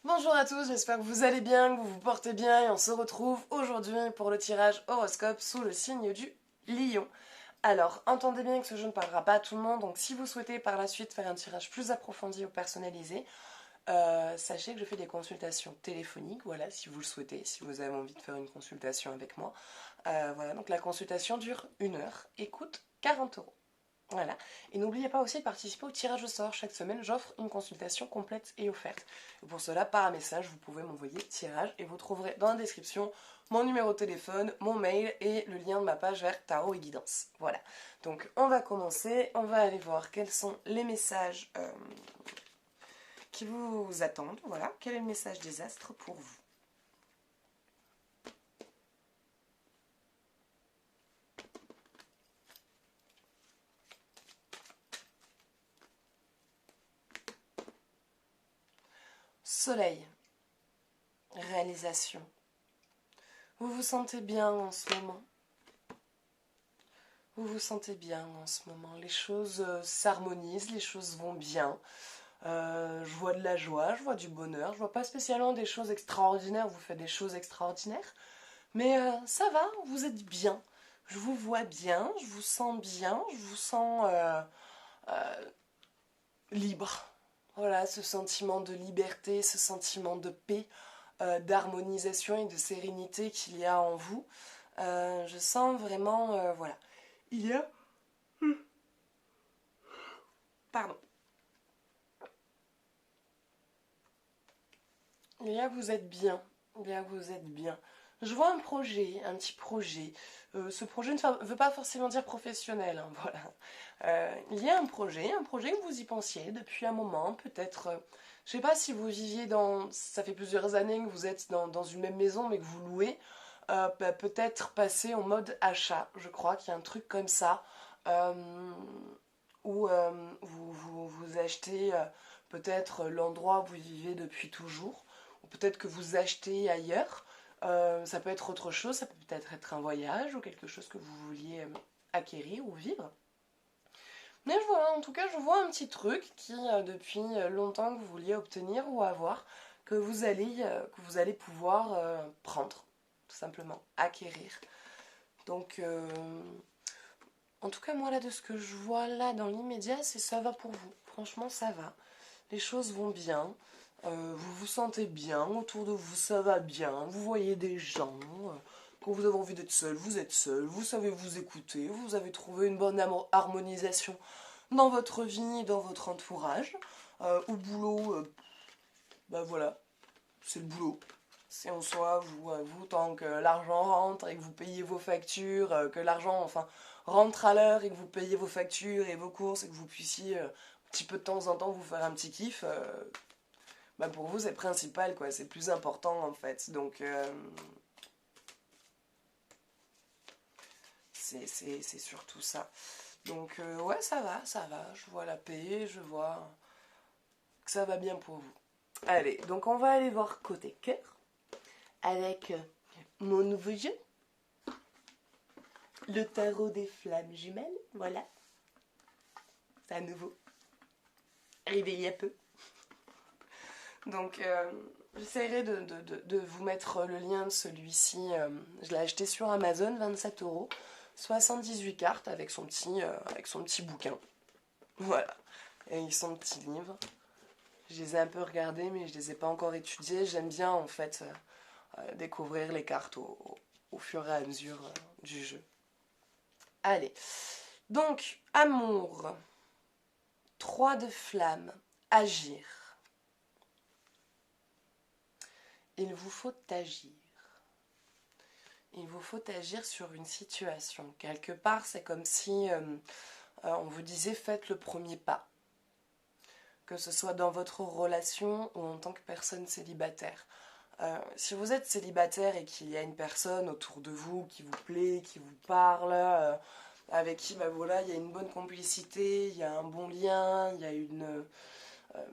Bonjour à tous, j'espère que vous allez bien, que vous vous portez bien et on se retrouve aujourd'hui pour le tirage horoscope sous le signe du Lion. Alors, entendez bien que ce jeu ne parlera pas à tout le monde, donc si vous souhaitez par la suite faire un tirage plus approfondi ou personnalisé, sachez que je fais des consultations téléphoniques, voilà, si vous le souhaitez, si vous avez envie de faire une consultation avec moi. Voilà, donc la consultation dure 1 heure et coûte 40 €. Voilà. Et n'oubliez pas aussi de participer au tirage au sort. Chaque semaine, j'offre une consultation complète et offerte. Et pour cela, par un message, vous pouvez m'envoyer tirage et vous trouverez dans la description mon numéro de téléphone, mon mail et le lien de ma page vers Tarot et Guidance. Voilà. Donc, on va commencer. On va aller voir quels sont les messages qui vous attendent. Voilà. Quel est le message des astres pour vous? Soleil. Réalisation. Vous vous sentez bien en ce moment? Vous vous sentez bien en ce moment? Les choses s'harmonisent, les choses vont bien. Je vois de la joie, je vois du bonheur. Je vois pas spécialement des choses extraordinaires, vous faites des choses extraordinaires. Mais ça va, vous êtes bien. Je vous vois bien, je vous sens bien, je vous sens libre. Voilà, ce sentiment de liberté, ce sentiment de paix, d'harmonisation et de sérénité qu'il y a en vous. Je sens vraiment, voilà. Il y a... Pardon. Il y a vous êtes bien. Il y a vous êtes bien. Je vois un projet, un petit projet. Ce projet ne veut pas forcément dire professionnel, hein, voilà. Il y a un projet que vous y pensiez depuis un moment, peut-être. Je sais pas si vous viviez dans. Ça fait plusieurs années que vous êtes dans une même maison, mais que vous louez. Peut-être passer en mode achat. Je crois qu'il y a un truc comme ça. euh, où vous achetez peut-être l'endroit où vous vivez depuis toujours, ou peut-être que vous achetez ailleurs. Ça peut être autre chose, ça peut peut-être être un voyage ou quelque chose que vous vouliez acquérir ou vivre. Mais je vois, en tout cas, je vois un petit truc qui, depuis longtemps, que vous vouliez obtenir ou avoir, que vous allez pouvoir prendre, tout simplement, acquérir. Donc, en tout cas, moi, là, de ce que je vois là dans l'immédiat, c'est ça va pour vous. Franchement, ça va. Les choses vont bien. Vous vous sentez bien. Autour de vous, ça va bien. Vous voyez des gens. Quand vous avez envie d'être seul, vous êtes seul. Vous savez vous écouter. Vous avez trouvé une bonne harmonisation dans votre vie, dans votre entourage. Au boulot, bah voilà, c'est le boulot. C'est en soi, vous, tant que l'argent rentre et que vous payez vos factures, que l'argent, enfin, rentre à l'heure et que vous payez vos factures et vos courses et que vous puissiez un petit peu de temps en temps vous faire un petit kiff, bah pour vous c'est principal, quoi, c'est plus important en fait. Donc, c'est surtout ça. Donc, ouais, ça va, je vois la paix, je vois que ça va bien pour vous. Allez, donc on va aller voir côté cœur avec mon nouveau jeu. Le tarot des flammes jumelles, voilà. C'est à nouveau. Réveillé un peu. Donc, j'essaierai de vous mettre le lien de celui-ci. Je l'ai acheté sur Amazon, 27 €. 78 cartes avec son petit bouquin. Voilà. Et son petit livre. Je les ai un peu regardés, mais je les ai pas encore étudiés. J'aime bien, en fait, découvrir les cartes au fur et à mesure du jeu. Allez. Donc, amour. 3 de flamme. Agir. Il vous faut agir. Il vous faut agir sur une situation. Quelque part, c'est comme si on vous disait faites le premier pas. Que ce soit dans votre relation ou en tant que personne célibataire. Si vous êtes célibataire et qu'il y a une personne autour de vous qui vous plaît, qui vous parle, avec qui bah voilà, il y a une bonne complicité, il y a un bon lien, il y a une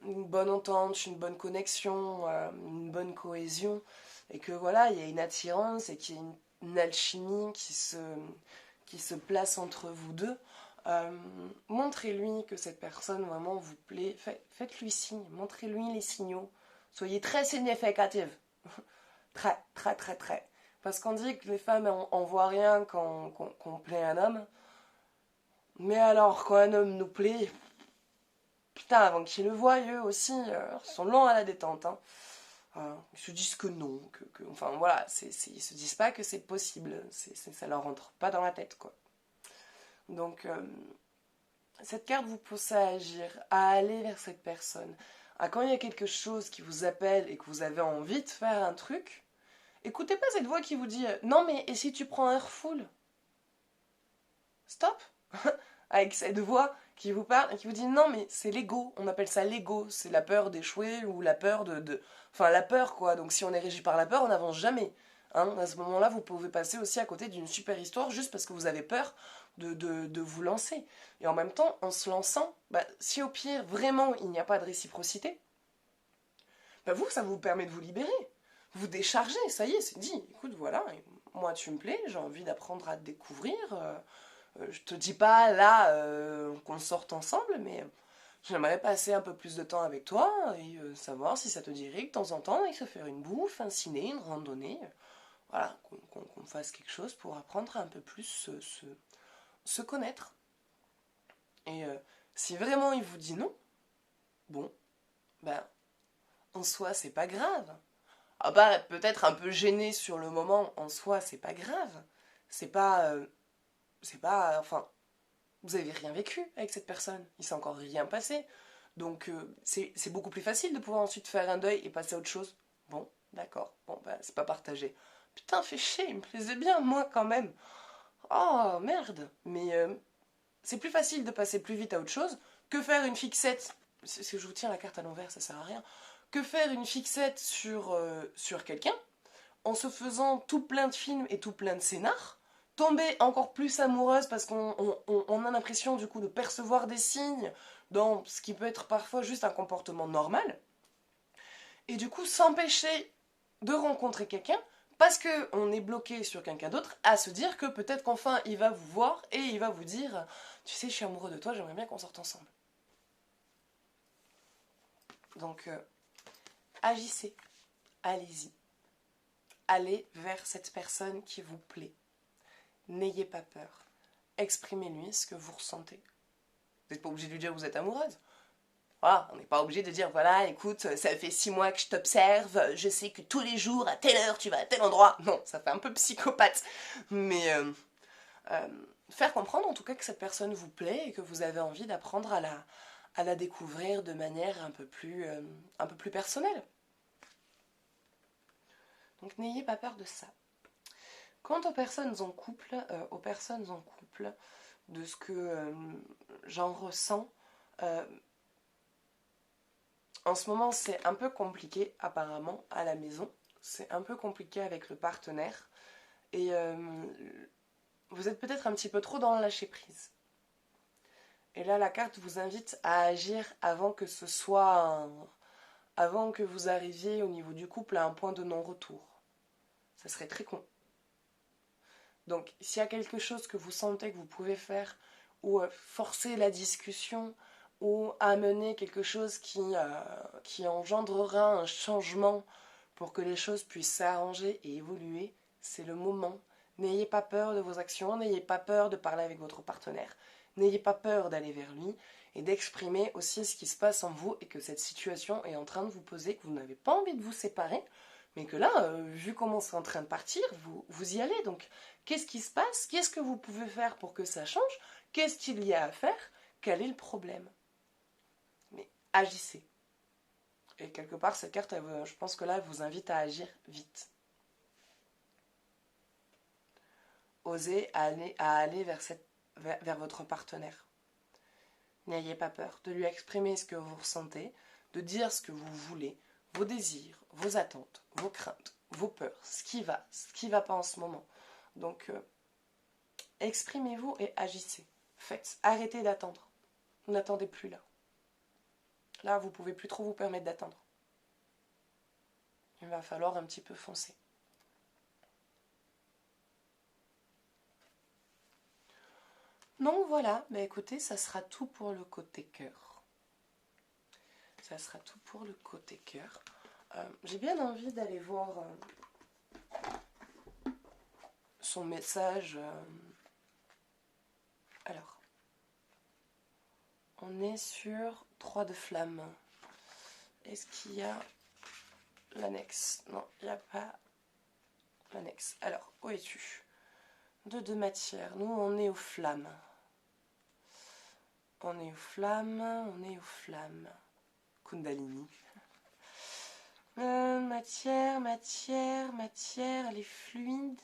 bonne entente, une bonne connexion, une bonne cohésion, et que voilà, il y a une attirance et qu'il y a une alchimie qui se place entre vous deux. Montrez-lui que cette personne vraiment vous plaît, faites-lui signe, montrez-lui les signaux Soyez très significative. Très, très, très, très. Parce qu'on dit que les femmes, on voit rien quand qu'on plaît un homme. Mais alors, quand un homme nous plaît, putain, avant qu'ils le voient, eux aussi, ils sont lents à la détente. Hein. Ils se disent que non. Enfin, voilà, ils se disent pas que c'est possible. Ça leur rentre pas dans la tête, quoi. Donc, cette carte vous pousse à agir, à aller vers cette personne. Quand il y a quelque chose qui vous appelle et que vous avez envie de faire un truc, écoutez pas cette voix qui vous dit non mais et si tu prends un full. Stop. Avec cette voix qui vous parle et qui vous dit non mais c'est l'ego, on appelle ça l'ego, c'est la peur d'échouer ou la peur Enfin la peur quoi, donc si on est régi par la peur on n'avance jamais. Hein, à ce moment-là vous pouvez passer aussi à côté d'une super histoire juste parce que vous avez peur de vous lancer. Et en même temps en se lançant, bah, si au pire vraiment il n'y a pas de réciprocité, bah vous ça vous permet de vous libérer, vous décharger, ça y est c'est dit, écoute voilà, moi tu me plais, j'ai envie d'apprendre à te découvrir. Je te dis pas là qu'on sorte ensemble, mais j'aimerais passer un peu plus de temps avec toi et savoir si ça te dirait que de temps en temps, il se faire une bouffe, un ciné, une randonnée. Voilà, qu'on fasse quelque chose pour apprendre à un peu plus se connaître. Et si vraiment il vous dit non, bon, ben, en soi, c'est pas grave. Ah bah, peut-être un peu gêné sur le moment, en soi, c'est pas grave. C'est pas. Enfin, vous avez rien vécu avec cette personne, il s'est encore rien passé. Donc c'est beaucoup plus facile de pouvoir ensuite faire un deuil et passer à autre chose. Bon, d'accord, bon bah c'est pas partagé. Putain, fait chier, il me plaisait bien moi quand même. Oh merde, mais c'est plus facile de passer plus vite à autre chose que faire une fixette. Parce que je vous tiens la carte à l'envers, ça sert à rien. Que faire une fixette sur quelqu'un en se faisant tout plein de films et tout plein de scénars, tomber encore plus amoureuse parce qu'on a l'impression du coup de percevoir des signes dans ce qui peut être parfois juste un comportement normal, et du coup s'empêcher de rencontrer quelqu'un parce qu'on est bloqué sur quelqu'un d'autre à se dire que peut-être qu'enfin il va vous voir et il va vous dire tu sais je suis amoureux de toi, j'aimerais bien qu'on sorte ensemble. Donc agissez, allez-y. Allez vers cette personne qui vous plaît. N'ayez pas peur. Exprimez-lui ce que vous ressentez. Vous n'êtes pas obligé de lui dire que vous êtes amoureuse. Voilà, on n'est pas obligé de dire voilà, écoute, ça fait 6 mois que je t'observe, je sais que tous les jours, à telle heure, tu vas à tel endroit. Non, ça fait un peu psychopathe. Mais euh, faire comprendre en tout cas que cette personne vous plaît et que vous avez envie d'apprendre à la découvrir de manière un peu plus personnelle. Donc n'ayez pas peur de ça. Quant aux personnes en couple, de ce que j'en ressens, euh, en ce moment c'est un peu compliqué apparemment à la maison. C'est un peu compliqué avec le partenaire. Et vous êtes peut-être un petit peu trop dans le lâcher prise. Et là la carte vous invite à agir avant que ce soit avant que vous arriviez au niveau du couple à un point de non-retour. Ça serait très con. Donc, s'il y a quelque chose que vous sentez que vous pouvez faire, ou forcer la discussion, ou amener quelque chose qui engendrera un changement pour que les choses puissent s'arranger et évoluer, c'est le moment. N'ayez pas peur de vos actions, n'ayez pas peur de parler avec votre partenaire, n'ayez pas peur d'aller vers lui et d'exprimer aussi ce qui se passe en vous et que cette situation est en train de vous poser, que vous n'avez pas envie de vous séparer, mais que là, vu comment c'est en train de partir, vous y allez. Donc, qu'est-ce qui se passe? Qu'est-ce que vous pouvez faire pour que ça change? Qu'est-ce qu'il y a à faire? Quel est le problème? Mais agissez. Et quelque part, cette carte, je pense que là, elle vous invite à agir vite. Osez aller vers votre partenaire. N'ayez pas peur de lui exprimer ce que vous ressentez, de dire ce que vous voulez, vos désirs, vos attentes, vos craintes, vos peurs, ce qui va pas en ce moment. Donc, exprimez-vous et agissez. Faites. Arrêtez d'attendre. N'attendez plus là. Là, vous pouvez plus trop vous permettre d'attendre. Il va falloir un petit peu foncer. Donc voilà, bah écoutez, ça sera tout pour le côté cœur. Ça sera tout pour le côté cœur. J'ai bien envie d'aller voir son message. Alors, on est sur 3 de flammes. Est-ce qu'il y a l'annexe? Non, il n'y a pas l'annexe. Alors, où es-tu? 2 de matière. Nous, on est aux flammes. On est aux flammes, on est aux flammes. Kundalini. Matière, les fluides.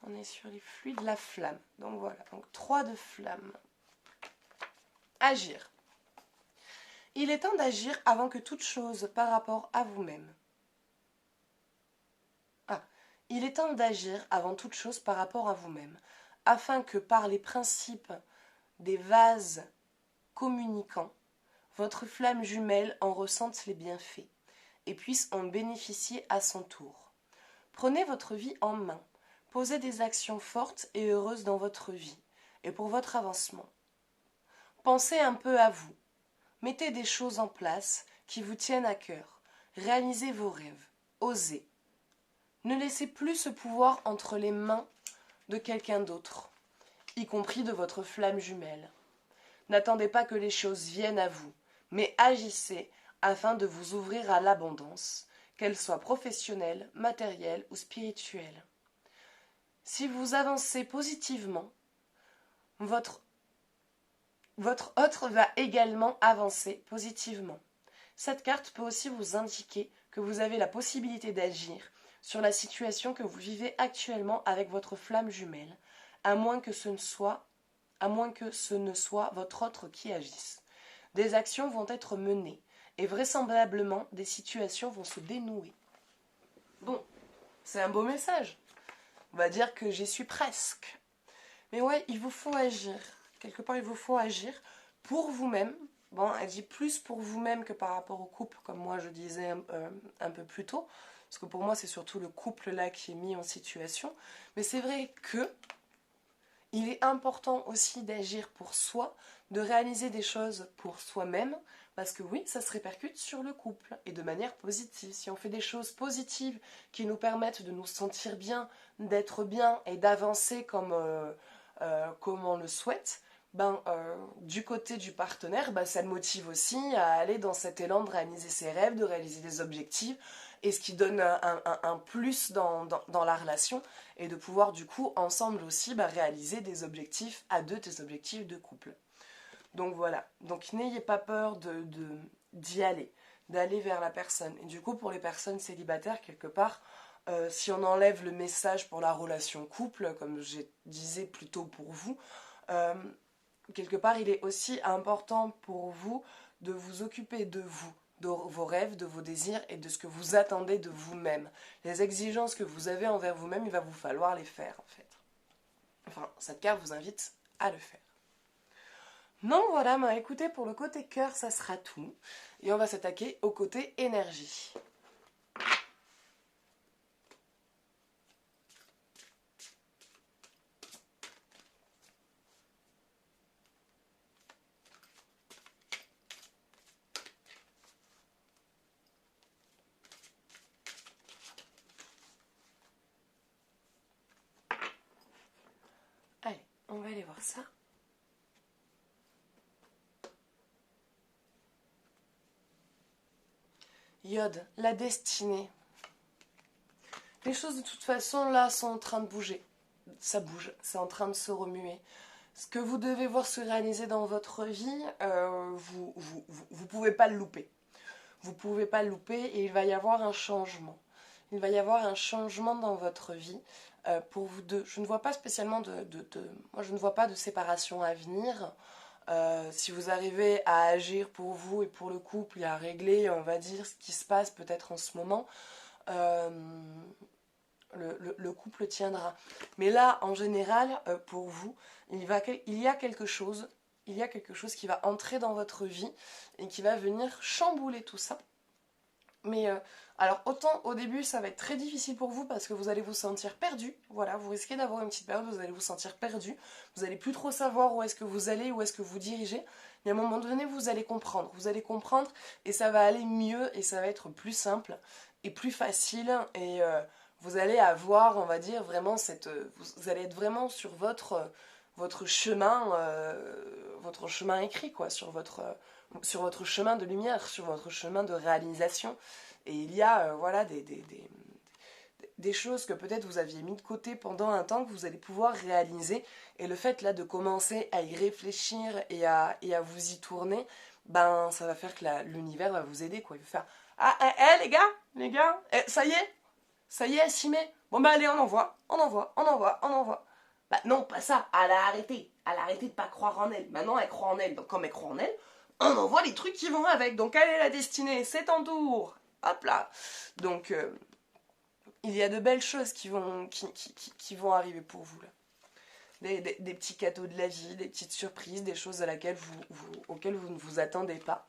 On est sur les fluides, la flamme. Donc voilà, donc 3 de flamme. Agir. Il est temps d'agir avant que toute chose par rapport à vous-même. Il est temps d'agir avant toute chose par rapport à vous-même, afin que par les principes des vases communicants, votre flamme jumelle en ressente les bienfaits et puisse en bénéficier à son tour. Prenez votre vie en main, posez des actions fortes et heureuses dans votre vie et pour votre avancement. Pensez un peu à vous, mettez des choses en place qui vous tiennent à cœur, réalisez vos rêves, osez. Ne laissez plus ce pouvoir entre les mains de quelqu'un d'autre, y compris de votre flamme jumelle. N'attendez pas que les choses viennent à vous, mais agissez afin de vous ouvrir à l'abondance, qu'elle soit professionnelle, matérielle ou spirituelle. Si vous avancez positivement, votre autre va également avancer positivement. Cette carte peut aussi vous indiquer que vous avez la possibilité d'agir sur la situation que vous vivez actuellement avec votre flamme jumelle, à moins que ce ne soit votre autre qui agisse. Des actions vont être menées et vraisemblablement des situations vont se dénouer. Bon, c'est un beau message. On va dire que j'y suis presque. Mais ouais, il vous faut agir. Quelque part, il vous faut agir pour vous-même. Bon, elle dit plus pour vous-même que par rapport au couple, comme moi je disais un peu plus tôt. Parce que pour moi, c'est surtout le couple là qui est mis en situation. Mais c'est vrai que il est important aussi d'agir pour soi, de réaliser des choses pour soi-même, parce que oui, ça se répercute sur le couple, et de manière positive. Si on fait des choses positives qui nous permettent de nous sentir bien, d'être bien et d'avancer comme on le souhaite, du côté du partenaire, ça le motive aussi à aller dans cet élan de réaliser ses rêves, de réaliser des objectifs, et ce qui donne un plus dans la relation, et de pouvoir du coup ensemble aussi réaliser des objectifs à deux, des objectifs de couple. Donc voilà, donc n'ayez pas peur d'y aller, d'aller vers la personne. Et du coup pour les personnes célibataires, quelque part, si on enlève le message pour la relation couple, comme je disais plutôt pour vous, quelque part il est aussi important pour vous de vous occuper de vous, de vos rêves, de vos désirs et de ce que vous attendez de vous-même. Les exigences que vous avez envers vous-même, il va vous falloir les faire en fait. Enfin, cette carte vous invite à le faire. Donc voilà, écoutez, pour le côté cœur, ça sera tout. Et on va s'attaquer au côté énergie. Allez, on va aller voir ça. Iode, la destinée. Les choses de toute façon là sont en train de bouger. Ça bouge, c'est en train de se remuer. Ce que vous devez voir se réaliser dans votre vie, vous pouvez pas le louper. Vous pouvez pas le louper et il va y avoir un changement. Il va y avoir un changement dans votre vie pour vous deux. Je ne vois pas spécialement moi je ne vois pas de séparation à venir. Si vous arrivez à agir pour vous et pour le couple et à régler, on va dire, ce qui se passe peut-être en ce moment, le couple tiendra. Mais là, en général, pour vous, il y a quelque chose qui va entrer dans votre vie et qui va venir chambouler tout ça. Mais alors autant au début ça va être très difficile pour vous parce que vous allez vous sentir perdu, voilà, vous risquez d'avoir une petite période où vous allez vous sentir perdu, vous allez plus trop savoir où est-ce que vous allez, où est-ce que vous dirigez, mais à un moment donné vous allez comprendre et ça va aller mieux et ça va être plus simple et plus facile et vous allez avoir, on va dire, vraiment vous allez être vraiment sur votre chemin écrit quoi, sur votre chemin de lumière, sur votre chemin de réalisation. Et il y a voilà, des choses que peut-être vous aviez mis de côté pendant un temps que vous allez pouvoir réaliser. Et le fait là de commencer à y réfléchir et à vous y tourner, ben ça va faire que l'univers va vous aider. Quoi. Il va faire ah, les gars, ça y est, elle s'y met. Bon bah allez, on envoie, on envoie, on envoie, on envoie. Bah non, pas ça, elle a arrêté de pas croire en elle. Maintenant elle croit en elle, donc comme elle croit en elle, on envoie les trucs qui vont avec. Donc elle est la destinée, c'est en tour. Hop là. Donc il y a de belles choses qui vont arriver pour vous là. Des petits cadeaux de la vie, des petites surprises, des choses auxquelles vous ne vous attendez pas.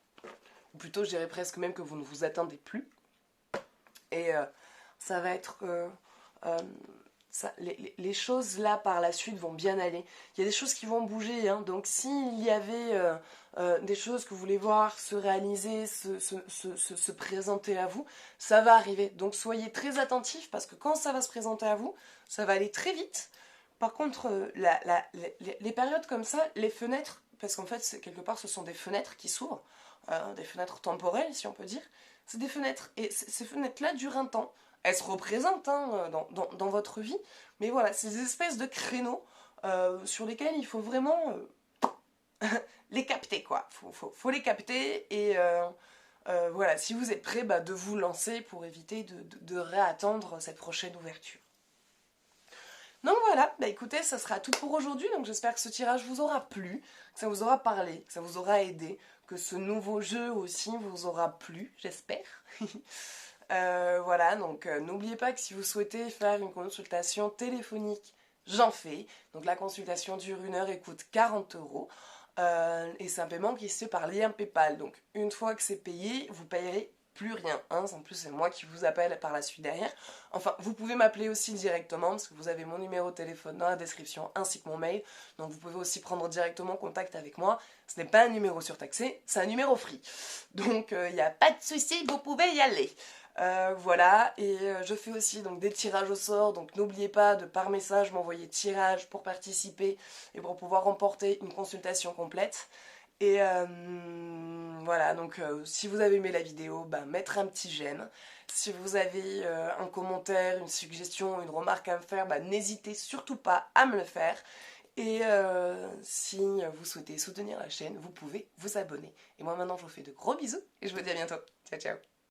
Ou plutôt, je dirais presque même que vous ne vous attendez plus. Et ça va être... les choses là par la suite vont bien aller. Il y a des choses qui vont bouger, hein, donc s'il y avait des choses que vous voulez voir se réaliser, se présenter à vous, ça va arriver. Donc soyez très attentifs parce que quand ça va se présenter à vous, ça va aller très vite. Par contre, les périodes comme ça, les fenêtres, parce qu'en fait, quelque part, ce sont des fenêtres qui s'ouvrent, des fenêtres temporelles, si on peut dire, c'est des fenêtres. Et ces fenêtres-là durent un temps. Elles se représentent hein, dans votre vie, mais voilà, c'est des espèces de créneaux sur lesquels il faut vraiment les capter, quoi. Faut les capter et voilà, si vous êtes prêt, bah, de vous lancer pour éviter de réattendre cette prochaine ouverture. Donc voilà, bah écoutez, ça sera tout pour aujourd'hui. Donc j'espère que ce tirage vous aura plu, que ça vous aura parlé, que ça vous aura aidé, que ce nouveau jeu aussi vous aura plu, j'espère. Voilà, donc n'oubliez pas que si vous souhaitez faire une consultation téléphonique, j'en fais. Donc la consultation dure 1 heure et coûte 40 €. Et c'est un paiement qui se fait par lien PayPal. Donc une fois que c'est payé, vous payerez plus rien. Hein. En plus, c'est moi qui vous appelle par la suite derrière. Enfin, vous pouvez m'appeler aussi directement parce que vous avez mon numéro de téléphone dans la description ainsi que mon mail. Donc vous pouvez aussi prendre directement contact avec moi. Ce n'est pas un numéro surtaxé, c'est un numéro free. Donc il n'y a pas de souci, vous pouvez y aller. Voilà, et je fais aussi donc des tirages au sort, donc n'oubliez pas de par message m'envoyer tirage pour participer et pour pouvoir remporter une consultation complète. Et voilà, donc si vous avez aimé la vidéo, bah, mettre un petit j'aime. Si vous avez un commentaire, une suggestion, une remarque à me faire, bah, n'hésitez surtout pas à me le faire. Et si vous souhaitez soutenir la chaîne, vous pouvez vous abonner. Et moi maintenant je vous fais de gros bisous et je vous dis à bientôt. Ciao ciao.